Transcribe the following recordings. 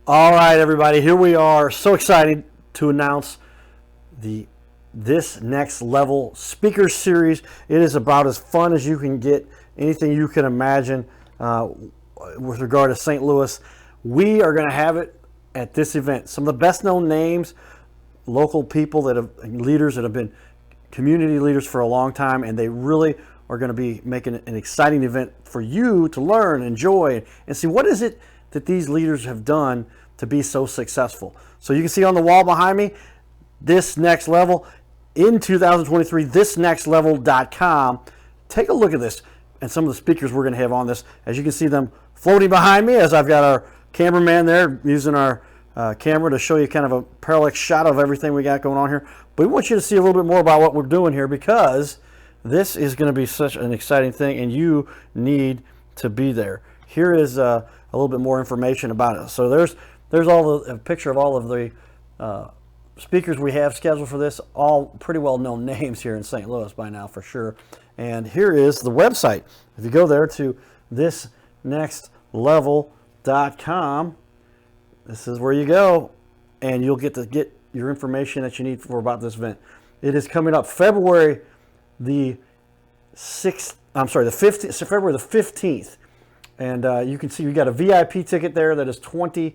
All right, everybody, here we are. So excited to announce the This Next Level Speaker Series. It is about as fun as you can get, anything you can imagine with regard to St. Louis. We are going to have it at this event. Some of the best known names, local people that have, leaders that have been community leaders for a long time, and they really are going to be making an exciting event for you to learn, enjoy, and see what is it that these leaders have done to be so successful. So you can see on the wall behind me, This Next Level in 2023, thisnextlevel.com. Take a look at this and some of the speakers we're going to have on this. As you can see them floating behind me, as I've got our cameraman there using our camera to show you kind of a parallax shot of everything we got going on here. But we want you to see a little bit more about what we're doing here, because this is going to be such an exciting thing and you need to be there. Here is a little bit more information about it. So there's a picture of all of the speakers we have scheduled for this, all pretty well known names here in St. Louis by now for sure. And here is the website. If you go there to thisnextlevel.com, this is where you go, and you'll get your information that you need for about this event. It is coming up February the 15th. And you can see you got a VIP ticket there that is $29,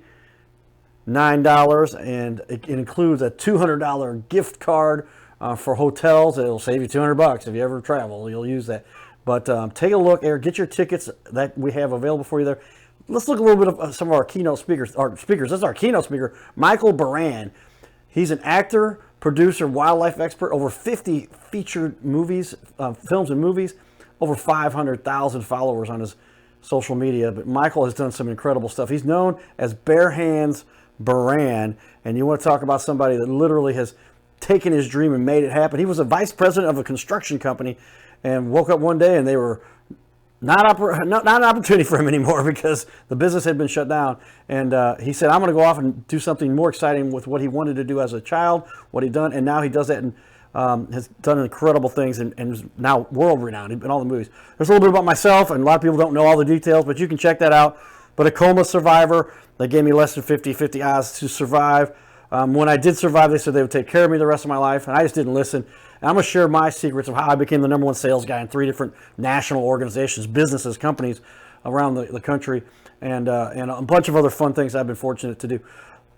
and it includes a $200 gift card for hotels. It'll save you $200 if you ever travel. You'll use that. But take a look there, get your tickets that we have available for you there. Let's look a little bit of some of our keynote speakers. This is our keynote speaker, Michael Beran. He's an actor, producer, wildlife expert, over 50 featured movies, films and movies, over 500,000 followers on his social media. But Michael has done some incredible stuff. He's known as Bare Hands Beran, and you want to talk about somebody that literally has taken his dream and made it happen. He was a vice president of a construction company and woke up one day and they were not an opportunity for him anymore because the business had been shut down. And he said, I'm going to go off and do something more exciting with what he wanted to do as a child, what he'd done, and now he does that and has done incredible things and is now world-renowned in all the movies. There's a little bit about myself, and a lot of people don't know all the details, but you can check that out. But a coma survivor, they gave me less than 50-50 odds to survive. When I did survive, they said they would take care of me the rest of my life, and I just didn't listen. And I'm going to share my secrets of how I became the #1 sales guy in 3 different national organizations, businesses, companies around the country, and a bunch of other fun things I've been fortunate to do.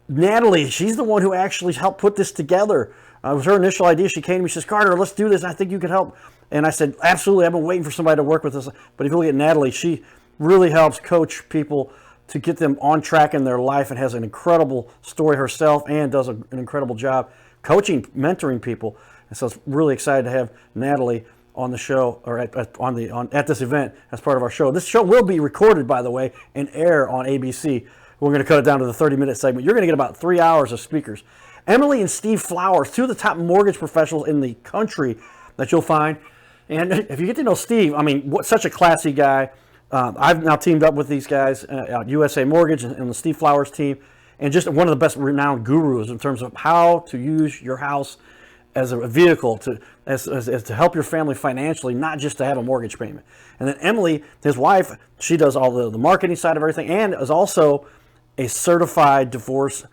Natalie, she's the one who actually helped put this together. It was her initial idea. She came to me, she says, Carter, let's do this. I think you could help. And I said, absolutely. I've been waiting for somebody to work with us. But if you look at Natalie, she really helps coach people to get them on track in their life and has an incredible story herself and does an incredible job coaching, mentoring people. And so it's really excited to have Natalie on the show, or at this event as part of our show. This show will be recorded, by the way, and air on ABC. We're going to cut it down to the 30-minute segment. You're going to get about 3 hours of speakers. Emily and Steve Flowers, 2 of the top mortgage professionals in the country that you'll find. And if you get to know Steve, I mean, such a classy guy. I've now teamed up with these guys at USA Mortgage and the Steve Flowers team, and just one of the best renowned gurus in terms of how to use your house as a vehicle to help your family financially, not just to have a mortgage payment. And then Emily, his wife, she does all the marketing side of everything and is also a certified divorce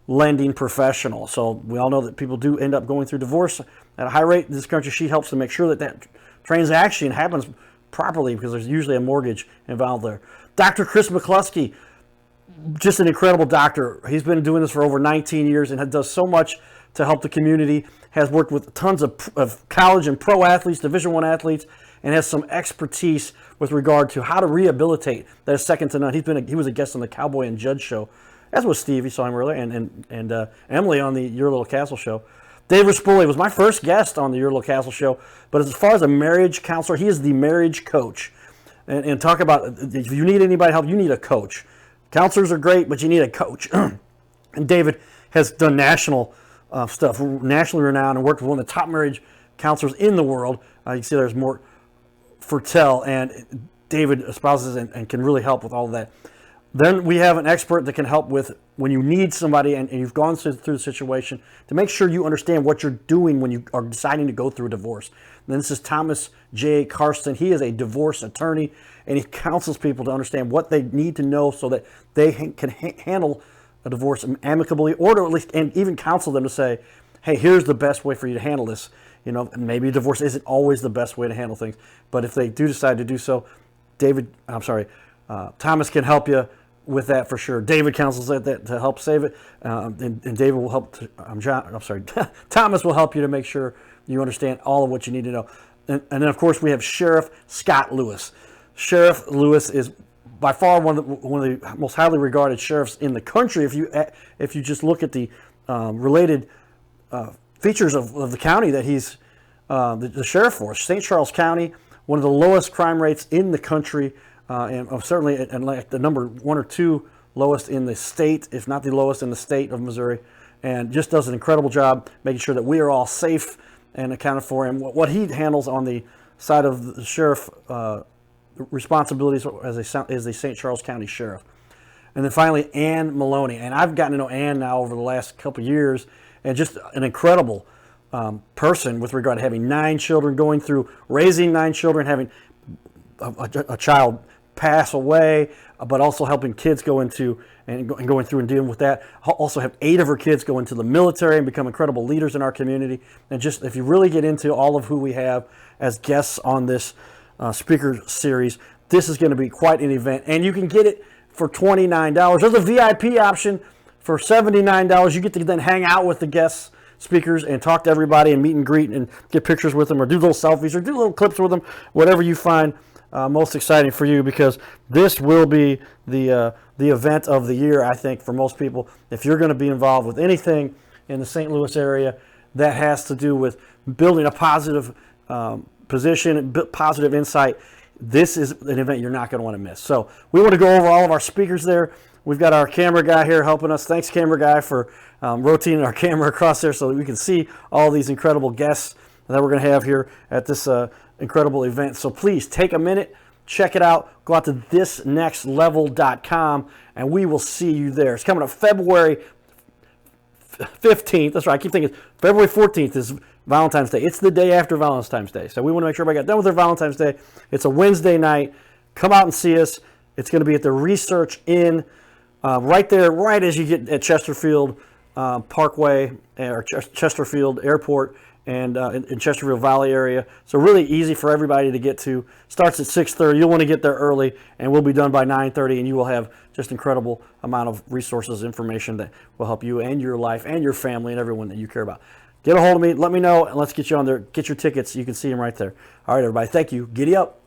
lending professional. So we all know that people do end up going through divorce at a high rate in this country. She helps to make sure that transaction happens properly because there's usually a mortgage involved there. Dr. Chris McClusky, just an incredible doctor. He's been doing this for over 19 years and does so much to help the community, has worked with tons of college and pro athletes, Division I athletes, and has some expertise with regard to how to rehabilitate that is second to none. He was a guest on the Cowboy and Judge show, as was Steve, you saw him earlier, and Emily on the Your Little Castle show. Dave Rispoli was my first guest on the Your Little Castle show, but as far as a marriage counselor, he is the marriage coach. And talk about, if you need anybody help, you need a coach. Counselors are great, but you need a coach. And David has done national stuff, nationally renowned, and worked with one of the top marriage counselors in the world. You can see there's more Fertel, and David espouses and can really help with all of that. Then we have an expert that can help with when you need somebody and you've gone through the situation to make sure you understand what you're doing when you are deciding to go through a divorce. And then this is Thomas J. Karsten. He is a divorce attorney, and he counsels people to understand what they need to know so that they can handle a divorce amicably, or to at least and even counsel them to say, hey, here's the best way for you to handle this. You know, maybe divorce isn't always the best way to handle things, but if they do decide to do so, Thomas can help you with that for sure. David counsels that to help save it, and David will help. Thomas will help you to make sure you understand all of what you need to know. And then, of course, we have Sheriff Scott Lewis. Sheriff Lewis is by far one of the most highly regarded sheriffs in the country. If you just look at the related features of the county that he's the sheriff for, St. Charles County, one of the lowest crime rates in the country, and certainly and like the number 1 or 2 lowest in the state, if not the lowest in the state of Missouri, and just does an incredible job making sure that we are all safe and accounted for. And what he handles on the side of the sheriff responsibilities as the St. Charles County Sheriff. And then finally, Ann Moloney. And I've gotten to know Ann now over the last couple of years, and just an incredible person with regard to having 9 children, going through raising 9 children, having a child pass away, but also helping kids go into and going through and dealing with that. Also have 8 of her kids go into the military and become incredible leaders in our community. And just if you really get into all of who we have as guests on this speaker series, this is going to be quite an event. And you can get it for $29. There's a VIP option for $79. You get to then hang out with the guest speakers and talk to everybody and meet and greet and get pictures with them, or do little selfies or do little clips with them, whatever you find most exciting for you, because this will be the event of the year, I think, for most people. If you're going to be involved with anything in the St. Louis area that has to do with building a positive position, positive insight, this is an event you're not going to want to miss. So we want to go over all of our speakers there. We've got our camera guy here helping us. Thanks, camera guy, for rotating our camera across there so that we can see all these incredible guests that we're going to have here at this incredible event. So please take a minute, check it out. Go out to thisnextlevel.com, and we will see you there. It's coming up February 15th. That's right. I keep thinking February 14th is Valentine's Day. It's the day after Valentine's Day. So we want to make sure everybody got done with their Valentine's Day. It's a Wednesday night. Come out and see us. It's going to be at the Research Inn right there, right as you get at Chesterfield Parkway or Chesterfield Airport, and in Chesterfield Valley area. So really easy for everybody to get to. Starts at 6:30. You'll want to get there early, and we'll be done by 9:30, and you will have just incredible amount of resources, information that will help you and your life and your family and everyone that you care about. Get a hold of me. Let me know, and let's get you on there. Get your tickets. You can see them right there. All right, everybody. Thank you. Giddy up.